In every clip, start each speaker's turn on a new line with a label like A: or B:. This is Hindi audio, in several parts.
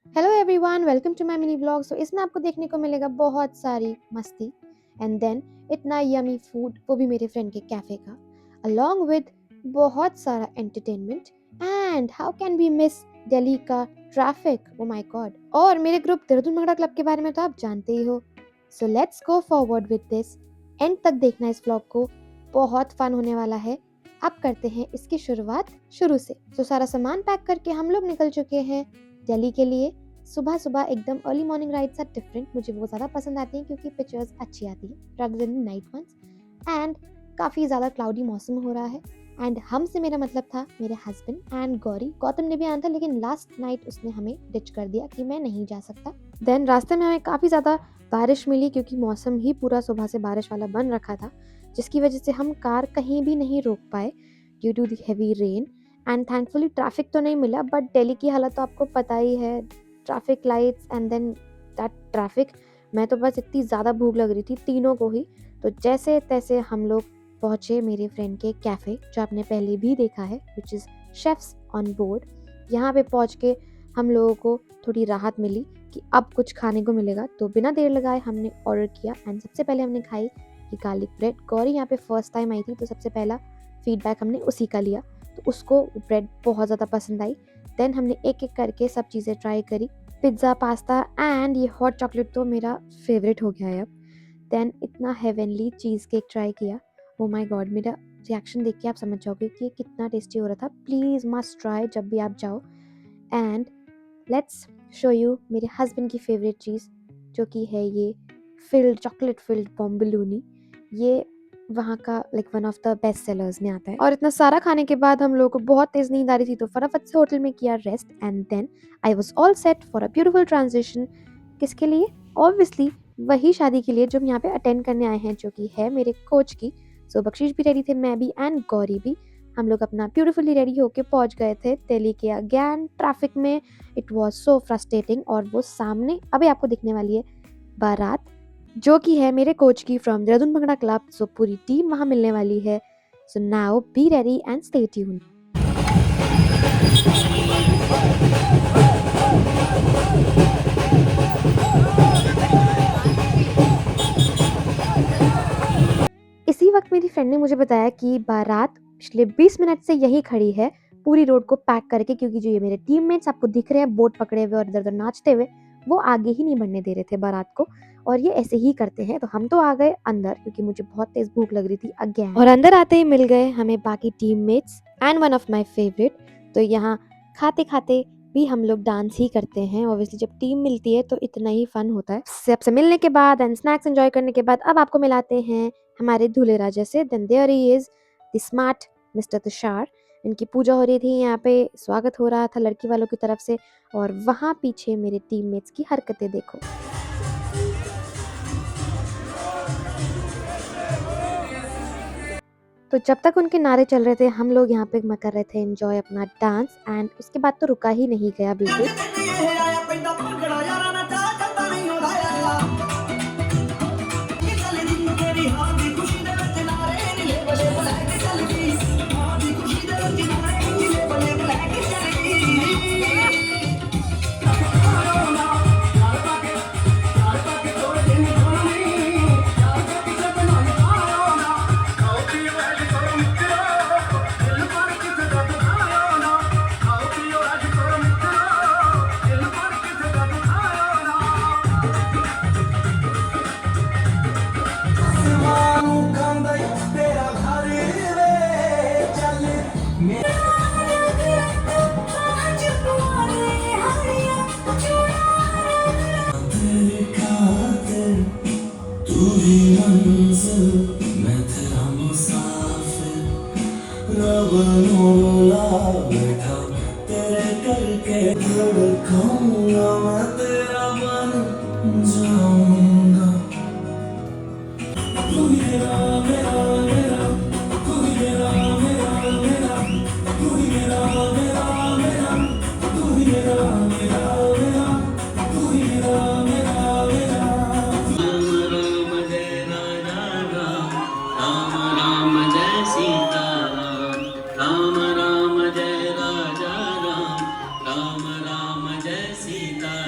A: Hello everyone, welcome to my mini blog. So इसमें आपको देखने को मिलेगा बहुत सारी मस्ती एंड देन इतना यमी फूड, वो भी मेरे फ्रेंड के कैफ़े का, अलोंग विद बहुत सारा entertainment. And how can we miss Delhi का ट्रैफिक, ओ माय गॉड। और मेरे ग्रुप देहरादून भंगड़ा क्लब के बारे में तो आप जानते ही हो। So let's go forward with this. And तक देखना इस ब्लॉग को, बहुत फन होने वाला है। अब करते हैं इसकी शुरुआत शुरू से। तो सारा सामान पैक करके हम लोग निकल चुके हैं दिल्ली के लिए। सुबह सुबह एकदम early morning rides are different, मुझे वो ज़्यादा पसंद आती हैं क्योंकि पिक्चर्स अच्छी आती है rather than night ones. And काफ़ी ज़्यादा क्लाउडी मौसम हो रहा है। एंड हम से मेरा मतलब था मेरे हस्बैंड एंड गौरी। गौतम ने भी आना था लेकिन लास्ट नाइट उसने हमें डिच कर दिया कि मैं नहीं जा सकता। देन रास्ते में हमें काफ़ी ज़्यादा बारिश मिली क्योंकि मौसम ही पूरा सुबह से बारिश वाला बन रखा था, जिसकी वजह से हम कार कहीं भी नहीं रोक पाए due to the heavy rain. And thankfully traffic तो नहीं मिला, बट दिल्ली की हालत तो आपको पता ही है, traffic lights and then that traffic. मैं तो बस इतनी ज़्यादा भूख लग रही थी तीनों को ही, तो जैसे तैसे हम लोग पहुँचे मेरे फ्रेंड के कैफ़े, जो आपने पहले भी देखा है, which is chefs on board. यहाँ पे पहुँच के हम लोगों को थोड़ी राहत मिली कि अब कुछ खाने को मिलेगा, तो बिना देर लगाए हमने ऑर्डर किया। एंड सबसे पहले हमने खाई कि गार्लिक ब्रेड। गौरी यहाँ पे फर्स्ट टाइम आई थी, तो सबसे पहला फीडबैक हमने उसी का लिया, तो उसको ब्रेड बहुत ज़्यादा पसंद आई। देन हमने एक एक करके सब चीज़ें ट्राई करी, पिज़्ज़ा, पास्ता एंड ये हॉट चॉकलेट तो मेरा फेवरेट हो गया है अब। देन इतना हेवनली चीज़ केक ट्राई किया। ओ माय गॉड, मेरा रिएक्शन देख के आप समझ जाओगे कि ये कितना टेस्टी हो रहा था। प्लीज़ मस्ट ट्राई जब भी आप जाओ। एंड लेट्स शो यू मेरे हस्बैंड की फेवरेट चीज़, जो कि है ये चॉकलेट फिल्ड बॉम्बलूनी। ये वहाँ का one of the best sellers में आता है। और इतना सारा खाने के बाद हम लोगों को बहुत तेज़ नींद आ रही थी, तो फटाफट से होटल में किया rest. And then I was all set for a beautiful transition. किसके लिए? ऑब्वियसली वही शादी के लिए जो हम यहाँ पे अटेंड करने आए हैं, जो कि है मेरे कोच की। सो बख्शीश भी रेडी थे, मैं भी एंड गौरी भी। हम लोग अपना ब्यूटीफुली रेडी होके पहुंच गए थे दिल्ली के अगेन ट्रैफिक में। It was so frustrating. और वो सामने अभी आपको दिखने वाली है बारात, जो कि है मेरे कोच की फ्रॉम देहरादून भंगड़ा क्लब। सो पूरी टीम वहाँ मिलने वाली है। So now be ready and stay tune. इसी वक्त मेरी फ्रेंड ने मुझे बताया कि बारात पिछले 20 मिनट से यहीं खड़ी है पूरी रोड को पैक करके, क्योंकि जो ये मेरे टीममेट्स आपको दिख रहे हैं बोट पकड़े हुए और इधर उधर नाचते हुए, वो आगे ही नहीं बढ़ने दे रहे थे बारात को। और ये ऐसे ही करते हैं। तो हम तो आ गए अंदर क्योंकि मुझे बहुत तेज भूख लग रही थी अगेन। और अंदर आते ही मिल गए हमें बाकी teammates and one of my favourite. तो यहाँ खाते खाते भी हम लोग डांस ही करते हैं। ऑब्वियसली जब टीम मिलती है तो इतना ही फन होता है। सबसे मिलने के बाद एंड स्नैक्स एंजॉय करने के बाद अब आपको मिलाते हैं हमारे दूल्हे राजा से। Then there he is the smart mister Tushar. इनकी पूजा हो रही थी, यहाँ पे स्वागत हो रहा था लड़की वालों की तरफ से। और वहाँ पीछे मेरे टीममेट्स की हरकतें देखो। तो जब तक उनके नारे चल रहे थे हम लोग यहाँ पे कर रहे थे एंजॉय अपना डांस। एंड उसके बाद तो रुका ही नहीं गया बिल्कुल।
B: राम राम जय राजा राम, राम राम जय सीता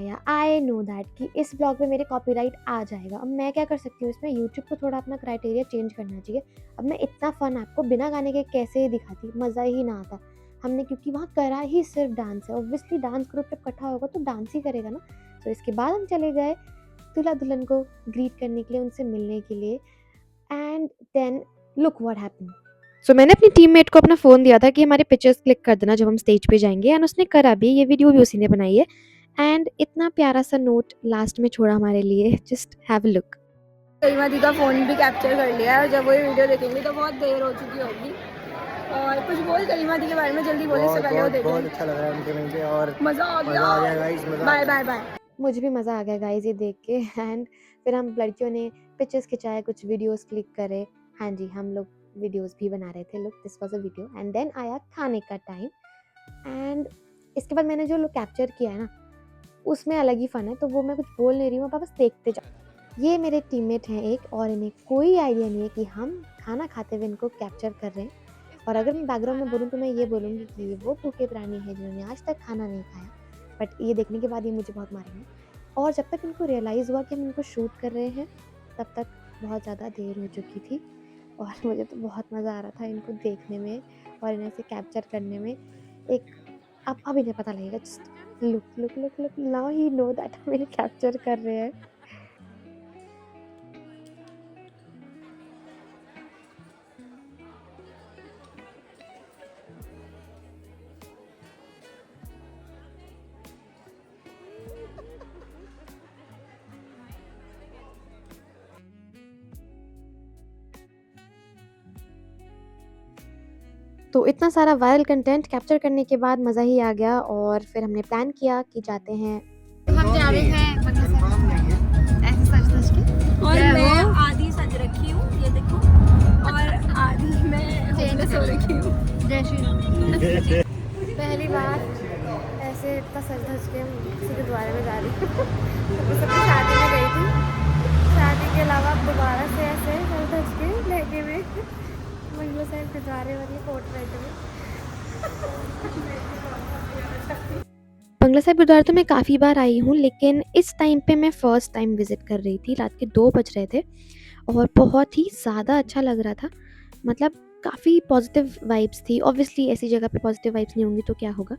A: या आई नो दैट कि इस ब्लॉग में मेरे कॉपीराइट आ जाएगा। अब मैं क्या कर सकती हूँ इसमें, यूट्यूब को थोड़ा अपना क्राइटेरिया चेंज करना चाहिए। अब मैं इतना फ़न आपको बिना गाने के कैसे दिखाती, मज़ा ही ना आता। हमने क्योंकि वहाँ करा ही सिर्फ डांस है, ऑब्वियसली डांस ग्रुप जब इकट्ठा होगा तो डांस ही करेगा ना। तो इसके बाद हम चले गए दूल्हा-दुल्हन को ग्रीट करने के लिए, उनसे मिलने के लिए, and then look what happened. So मैंने अपनी टीममेट को अपना फ़ोन दिया था कि हमारे पिक्चर्स क्लिक कर देना जब हम स्टेज पे जाएँगे, एंड उसने करा भी, ये वीडियो भी उसी ने बनाई है। एंड इतना प्यारा सा नोट लास्ट में छोड़ा हमारे लिए, जस्ट हैव अ लुक।
B: गरिमा दी का फ़ोन भी कैप्चर कर लिया है और जब वो ये वीडियो देखेंगे तो बहुत देर हो चुकी होगी। और कुछ बोल गरिमा दी के बारे में, जल्दी बोले, इससे पहले वो देखें।
C: बहुत अच्छा लग रहा है उनके मिलके और
B: मज़ा आ
C: मज़ा आ गया
B: गया।
C: गाइस, मज़ा आ
B: बाय
C: गया।
B: Bye bye.
A: मुझे भी मज़ा आ गया गाइज़ ये देख के। एंड फिर हम लड़कियों ने पिक्चर्स खिंचाए, कुछ वीडियोज़ क्लिक करे। हाँ जी, हम लोग वीडियोज़ भी बना रहे थे। Look, this was a video, and then आया खाने का टाइम। एंड इसके बाद मैंने जो लुक कैप्चर किया है ना, उसमें अलग ही फ़न है, तो वो मैं कुछ बोल नहीं रही हूँ, आप बस देखते जाओ। ये मेरे टीममेट हैं एक, और इन्हें कोई आइडिया नहीं है कि हम खाना खाते हुए इनको कैप्चर कर रहे हैं। और अगर मैं बैकग्राउंड में बोलूँ तो मैं ये बोलूँगी कि ये वो भूखे प्राणी हैं जिन्होंने आज तक खाना नहीं खाया। बट ये देखने के बाद ये मुझे बहुत मारेंगे। और जब तक इनको रियलाइज़ हुआ कि हम इनको शूट कर रहे हैं, तब तक बहुत ज़्यादा देर हो चुकी थी। और मुझे तो बहुत मज़ा आ रहा था इनको देखने में और इन्हें ऐसे कैप्चर करने में। एक अब इन्हें पता लगेगा, just look look look look, now he know that हम इन्हें कैप्चर कर रहे हैं। तो इतना सारा वायरल कंटेंट कैप्चर करने के बाद मज़ा ही आ गया, और फिर हमने प्लान किया कि जाते हैं।
B: हम जा रहे हैं ऐसे सज के, और मैं आधी सज रखी हूँ, ये देखो, और आधी मैं होटल सो रखी हूँ। जय श्री राम।
A: पहली बार ऐसे इतना सज धज के किसी गुरुद्वारे में जा रही हूँ। तो सबकी शादी में गई थी, शादी के अलावा अब दोबारा से ऐसे सज धज के लहंगे में मंगला साहिब गुरुद्वारे वाली कोट पहने हुए। बंगला साहिब गुरुद्वारा तो मैं काफ़ी बार आई हूँ, लेकिन इस टाइम पे मैं फ़र्स्ट टाइम विज़िट कर रही थी। रात के 2 बज रहे थे और बहुत ही ज़्यादा अच्छा लग रहा था। मतलब काफ़ी पॉजिटिव वाइब्स थी। ऑब्वियसली ऐसी जगह पे पॉजिटिव वाइब्स नहीं होंगी तो क्या होगा।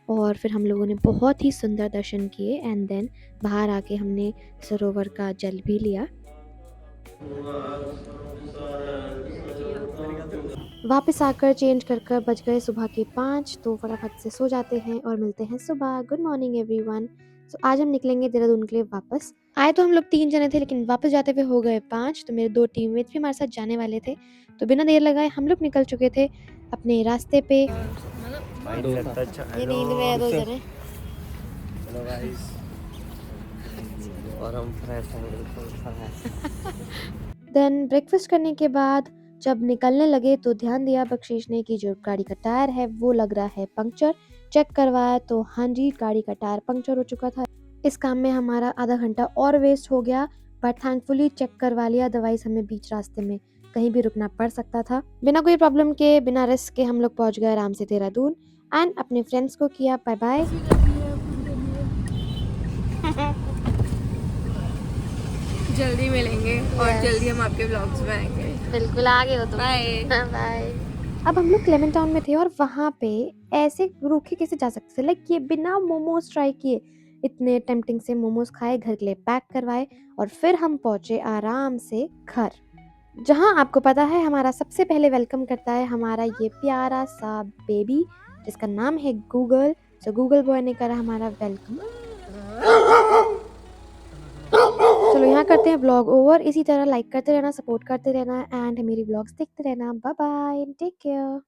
A: और फिर हम लोगों ने बहुत ही सुंदर दर्शन किए, एंड देन बाहर आके हमने सरोवर का जल भी लिया। वापस आकर चेंज कर कर बज गए सुबह के 5, तो फटाफट से सो जाते हैं और मिलते हैं सुबह। Good morning everyone. सो आज हम निकलेंगे देहरादून के लिए वापस। आए तो हम लोग 3 जने थे, लेकिन वापस जाते हुए हो गए 5, तो मेरे 2 टीममेट भी हमारे साथ जाने वाले थे। तो बिना देर लगाए हम लोग निकल चुके थे अपने रास्ते पे। ये नींद में है 2 जने।
C: हेलो गाइस, और हम फ्रेश हैं, बिल्कुल फ्रेश।
A: देन ब्रेकफास्ट करने के बाद जब निकलने लगे तो ध्यान दिया बख्शीश ने कि जो गाड़ी का टायर है वो लग रहा है पंक्चर। चेक करवाया तो हाँ जी, गाड़ी का टायर पंक्चर हो चुका था। इस काम में हमारा आधा घंटा और वेस्ट हो गया, बट थैंकफुली चेक करवा लिया। अदरवाइज हमें बीच रास्ते में कहीं भी रुकना पड़ सकता था। बिना कोई प्रॉब्लम के, बिना रिस्क के हम लोग पहुंच गए आराम से देहरादून, एंड अपने फ्रेंड्स को किया बाय बाय।
B: जल्दी मिलेंगे और
A: Yes.
B: जल्दी हम आपके व्लॉग्स में आएंगे।
A: बिल्कुल आ गए हो तुम।
B: बाय।
A: बाय। अब हम लोग क्लेमेंट टाउन में थे और वहाँ पे ऐसे रूखे कैसे जा सकते थे, लाइक ये बिना मोमोज ट्राई किए इतने टेम्पटिंग से मोमोज खाए, घर के लिए पैक करवाए और फिर हम पहुंचे आराम से घर, जहाँ आपको पता है हमारा सबसे पहले वेलकम करता है हमारा ये प्यारा सा बेबी जिसका नाम है गूगल। सो गूगल बॉय ने करा हमारा वेलकम। चलो यहाँ करते हैं ब्लॉग ओवर। इसी तरह लाइक करते रहना, सपोर्ट करते रहना एंड मेरी ब्लॉग्स देखते रहना। Bye bye, take care.